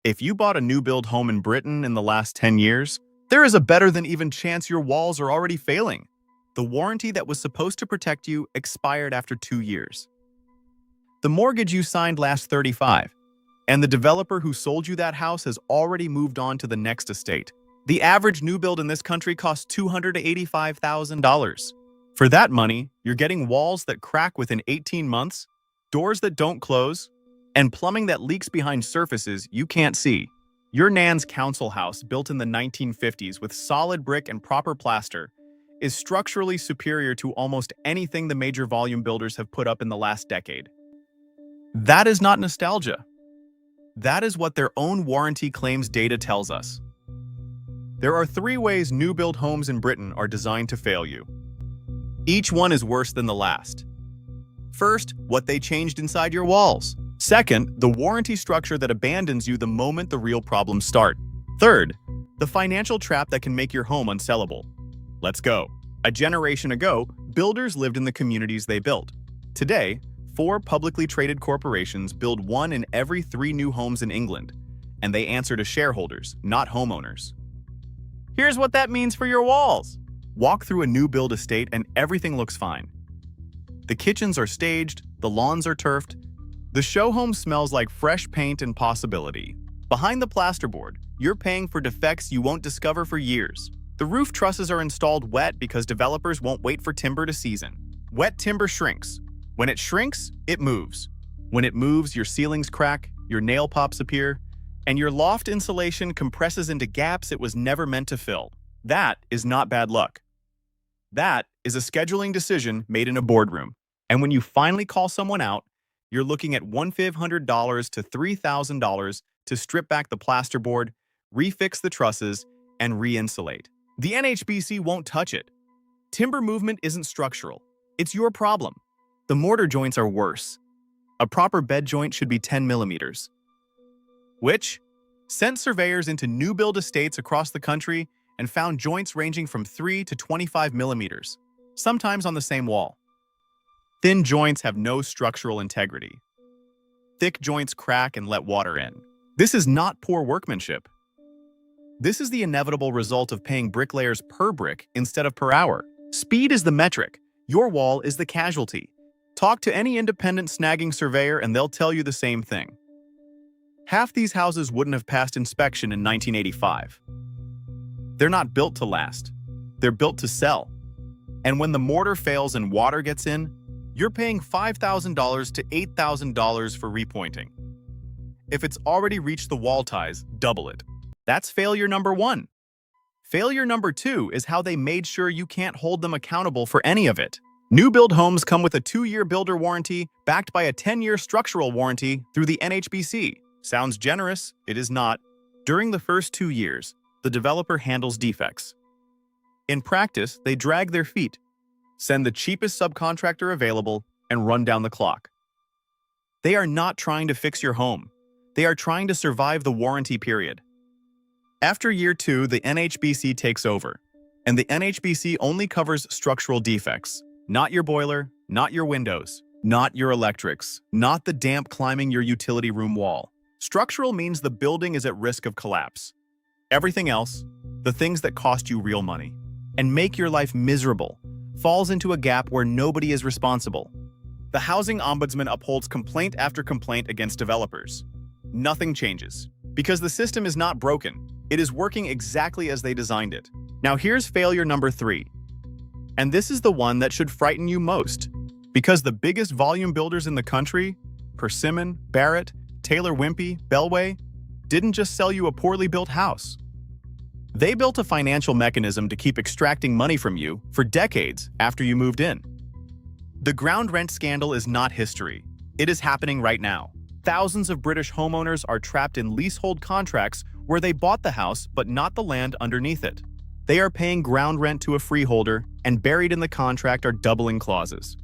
If you bought a new build home in Britain in the last 10 years, there is a better than even chance your walls are already failing. The warranty that was supposed to protect you expired after 2 years. The mortgage you signed lasts 35, and the developer who sold you that house has already moved on to the next estate. The average new build in this country costs $285,000. For that money, you're getting walls that crack within 18 months, doors that don't close, and plumbing that leaks behind surfaces you can't see. Your Nan's council house, built in the 1950s with solid brick and proper plaster, is structurally superior to almost anything the major volume builders have put up in the last decade. That is not nostalgia. That is what their own warranty claims data tells us. There are 3 ways new build homes in Britain are designed to fail you. Each one is worse than the last. First, what they changed inside your walls. Second, the warranty structure that abandons you the moment the real problems start. Third, the financial trap that can make your home unsellable. Let's go. A generation ago, builders lived in the communities they built. Today, 4 publicly traded corporations build 1 in every 3 new homes in England, and they answer to shareholders, not homeowners. Here's what that means for your walls. Walk through a new build estate and everything looks fine. The kitchens are staged, the lawns are turfed, the show home smells like fresh paint and possibility. Behind the plasterboard, you're paying for defects you won't discover for years. The roof trusses are installed wet because developers won't wait for timber to season. Wet timber shrinks. When it shrinks, it moves. When it moves, your ceilings crack, your nail pops appear, and your loft insulation compresses into gaps it was never meant to fill. That is not bad luck. That is a scheduling decision made in a boardroom. And when you finally call someone out, you're looking at $1,500 to $3,000 to strip back the plasterboard, refix the trusses, and re-insulate. The NHBC won't touch it. Timber movement isn't structural. It's your problem. The mortar joints are worse. A proper bed joint should be 10 millimeters, which sent surveyors into new build estates across the country and found joints ranging from 3 to 25 millimeters, sometimes on the same wall. Thin joints have no structural integrity. Thick joints crack and let water in. This is not poor workmanship. This is the inevitable result of paying bricklayers per brick instead of per hour. Speed is the metric. Your wall is the casualty. Talk to any independent snagging surveyor and they'll tell you the same thing. Half these houses wouldn't have passed inspection in 1985. They're not built to last. They're built to sell. And when the mortar fails and water gets in, you're paying $5,000 to $8,000 for repointing. If it's already reached the wall ties, double it. That's failure number 1. Failure number 2 is how they made sure you can't hold them accountable for any of it. New build homes come with a 2-year builder warranty backed by a 10-year structural warranty through the NHBC. Sounds generous, it is not. During the first 2 years, the developer handles defects. In practice, they drag their feet, send the cheapest subcontractor available, and run down the clock. They are not trying to fix your home. They are trying to survive the warranty period. After year 2, the NHBC takes over, and the NHBC only covers structural defects, not your boiler, not your windows, not your electrics, not the damp climbing your utility room wall. Structural means the building is at risk of collapse. Everything else, the things that cost you real money and make your life miserable, falls into a gap where nobody is responsible. The Housing Ombudsman upholds complaint after complaint against developers. Nothing changes, because the system is not broken. It is working exactly as they designed it. Now here's failure number 3. And this is the one that should frighten you most, because the biggest volume builders in the country, Persimmon, Barratt, Taylor Wimpey, Bellway, didn't just sell you a poorly built house. They built a financial mechanism to keep extracting money from you for decades after you moved in. The ground rent scandal is not history. It is happening right now. Thousands of British homeowners are trapped in leasehold contracts where they bought the house but not the land underneath it. They are paying ground rent to a freeholder, and buried in the contract are doubling clauses.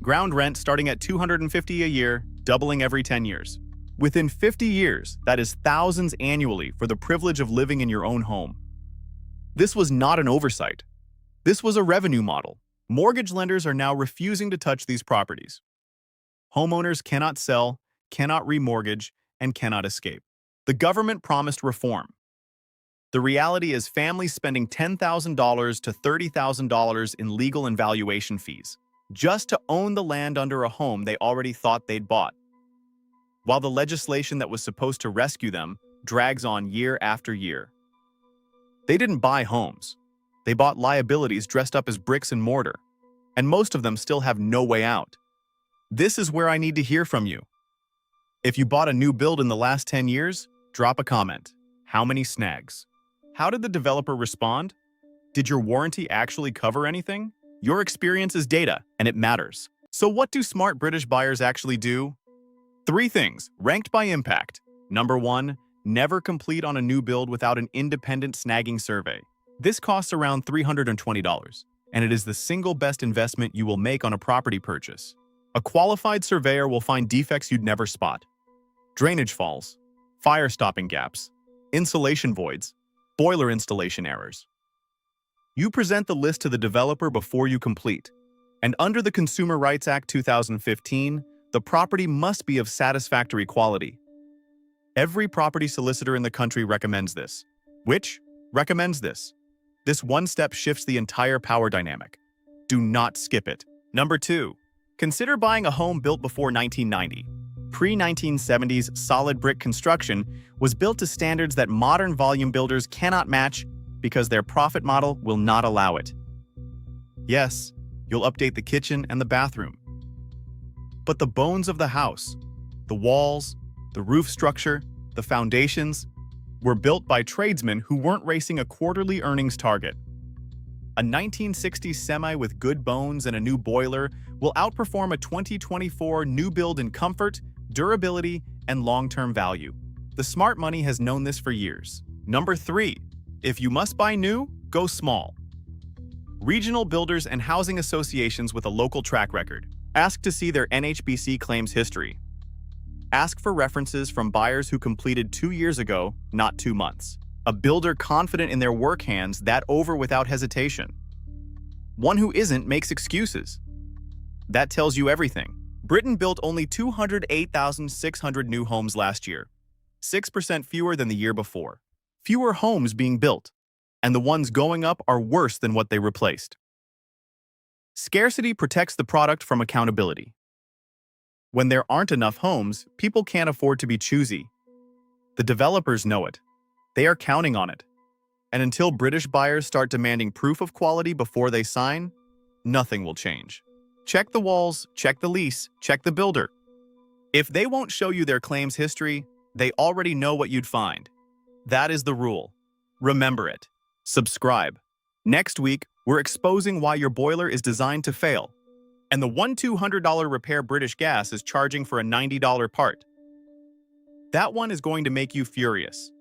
Ground rent starting at $250 a year, doubling every 10 years. Within 50 years, that is thousands annually for the privilege of living in your own home. This was not an oversight. This was a revenue model. Mortgage lenders are now refusing to touch these properties. Homeowners cannot sell, cannot remortgage, and cannot escape. The government promised reform. The reality is families spending $10,000 to $30,000 in legal and valuation fees just to own the land under a home they already thought they'd bought, while the legislation that was supposed to rescue them drags on year after year. They didn't buy homes. They bought liabilities dressed up as bricks and mortar, and most of them still have no way out. This is where I need to hear from you. If you bought a new build in the last 10 years, drop a comment. How many snags? How did the developer respond? Did your warranty actually cover anything? Your experience is data, and it matters. So what do smart British buyers actually do? 3 things, ranked by impact. Number 1, never complete on a new build without an independent snagging survey. This costs around $320, and it is the single best investment you will make on a property purchase. A qualified surveyor will find defects you'd never spot. Drainage falls, fire stopping gaps, insulation voids, boiler installation errors. You present the list to the developer before you complete, and under the Consumer Rights Act 2015, the property must be of satisfactory quality. Every property solicitor in the country recommends this. Which recommends this? This one step shifts the entire power dynamic. Do not skip it. Number 2, consider buying a home built before 1990. Pre-1970s solid brick construction was built to standards that modern volume builders cannot match because their profit model will not allow it. Yes, you'll update the kitchen and the bathroom. But the bones of the house, the walls, the roof structure, the foundations, were built by tradesmen who weren't racing a quarterly earnings target. A 1960s semi with good bones and a new boiler will outperform a 2024 new build in comfort, durability, and long-term value. The smart money has known this for years. Number 3, if you must buy new, go small. Regional builders and housing associations with a local track record. Ask to see their NHBC claims history. Ask for references from buyers who completed 2 years ago, not 2 months. A builder confident in their work hands that over without hesitation. One who isn't makes excuses. That tells you everything. Britain built only 208,600 new homes last year, 6% fewer than the year before. Fewer homes being built, and the ones going up are worse than what they replaced. Scarcity protects the product from accountability. When there aren't enough homes, people can't afford to be choosy. The developers know it. They are counting on it. And until British buyers start demanding proof of quality before they sign, nothing will change. Check the walls, check the lease, check the builder. If they won't show you their claims history, they already know what you'd find. That is the rule. Remember it. Subscribe. Next week, we're exposing why your boiler is designed to fail, and the $1,200 repair British Gas is charging for a $90 part. That one is going to make you furious.